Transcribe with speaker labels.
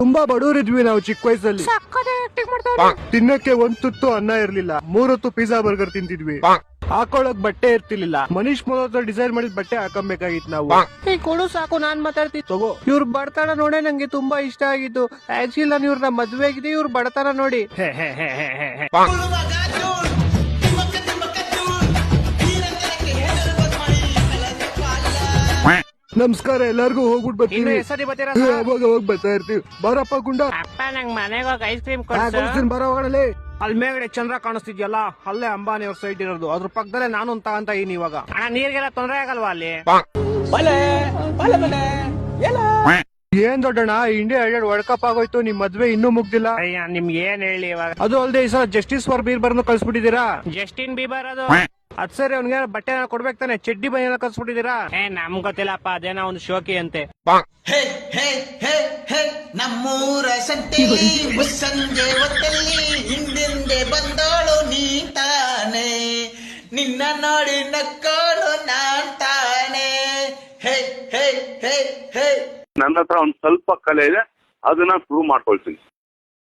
Speaker 1: ತುಂಬಾ ಬಡವರಿದ್ವಿ ನಾವು ಚಿಕ್ಕ ವಯಸ್ಸಲ್ಲಿ. ತಿನ್ನಕ್ಕೆ ಒಂದ್ ತುತ್ತು ಅನ್ನ ಇರ್ಲಿಲ್ಲ, 3 ಹೊತ್ತು ಪಿಜ್ಜಾ ಬರ್ಗರ್ ತಿಂತಿದ್ವಿ. ಹಾಕೊಳಕ್ ಬಟ್ಟೆ ಇರ್ತಿರ್ಲಿಲ್ಲ, ಮನೀಶ್ ಮಲ್ಹೋತ್ರ ಡಿಸೈನ್ ಮಾಡಿದ ಬಟ್ಟೆ ಹಾಕೊಬೇಕಾಗಿತ್ತು ನಾವು. ಕೊಡು ಸಾಕು, ನಾನ್ ಮಾತಾಡ್ತೀನಿ ತಗೋ. ಇವ್ರ ಬಡತನ ನೋಡೇ ನಂಗೆ ತುಂಬಾ ಇಷ್ಟ ಆಗಿತ್ತು. ಆಕ್ಚುಲಿ ನಾನು ಇವ್ರನ್ನ ಮದ್ವೆ ಆಗಿದೆ, ಇವ್ರ ಬಡತನ ನೋಡಿ. ನಮಸ್ಕಾರ, ಎಲ್ಲಾರ್ಗು ಹೋಗ್ಬಿಟ್ಟು ಬರ್ತೀನಿ. ಹೋಗ್ ಬರ್ತಾ ಇರ್ತೀವಿ. ಬರಪ್ಪ ಗುಂಡ.
Speaker 2: ಅಪ್ಪ ನಂಗ್ ಮನೆಗೆ ಹೋಗಿ ಐಸ್ ಕ್ರೀಮ್
Speaker 1: ಬರೋ ಹೋಗಲೇ. ಅಲ್ಲಿ ಮೇಲ್ಗಡೆ ಚಂದ್ರ ಕಾಣಿಸ್ತಿದ್ಯಲ್ಲ, ಅಲ್ಲೇ ಅಂಬಾನಿ ಅವ್ರ ಸೈಟ್ ಇರೋದು. ಅದ್ರ ಪಕ್ಕದಲ್ಲೇ ನಾನು ಅಂತ ಇದೀನಿ ಇವಾಗ.
Speaker 2: ನೀರ್ಗೆಲ್ಲ ತೊಂದ್ರೆ ಆಗಲ್ವಾ ಅಲ್ಲಿ?
Speaker 1: ಏನ್ ದೊಡ್ಡಣ್ಣ, ಇಂಡಿಯಾ ವರ್ಲ್ಡ್ ಕಪ್ ಆಗೋಯ್ತು, ನಿಮ್ ಮದ್ವೆ ಇನ್ನೂ ಮುಗ್ದಿಲ್ಲ.
Speaker 2: ಅಯ್ಯ ನಿಮ್ಗೆ ಏನ್ ಹೇಳಿ ಇವಾಗ.
Speaker 1: ಅದು ಅಲ್ದೆ ಈ ಸಲ ಜಸ್ಟಿಸ್ ಫಾರ್ ಬೀರ್ಬರ್ನ ಕಳ್ಸ್ಬಿಟ್ಟಿದೀರಾ.
Speaker 2: ಜಸ್ಟಿನ್ ಬೀಬರ್ ಅದು.
Speaker 1: ಅದ್ ಸರಿ, ಅವ್ನಿಗೆ ಬಟ್ಟೆ ಕೊಡ್ಬೇಕು ತಾನೆ, ಚಡ್ಡಿ ಬೈನ ಕಳ್ಸ್ಬಿಟ್ಟಿದೀರಾ.
Speaker 2: ನಮ್ ಗೊತ್ತಿಲ್ಲಪ್ಪ, ಅದೇನೋ ಒಂದು ಶೋಕಿ ಅಂತೆ.
Speaker 3: ನಮ್ಮೂರ ಸಂತೆಯಲ್ಲಿ ಮುಸ್ಸಂಜೆ ಹೊತ್ತಲ್ಲಿ ಹಿಂದಿಂದೆ ಬಂದೋಳು ನೀ ತಾನೆ, ನಿನ್ನ ನೋಡಿ ನಕ್ಕೋಳು ನಾನ್ ತಾನೆ. ಹೇ ಹೇ ಹೇ ಹೇ
Speaker 4: ನನ್ನ ಹತ್ರ ಒಂದ್ ಸ್ವಲ್ಪ ಕಲೆ ಇದೆ, ಅದನ್ನ ಪ್ರೂವ್ ಮಾಡ್ಕೊಳ್ತೀನಿ.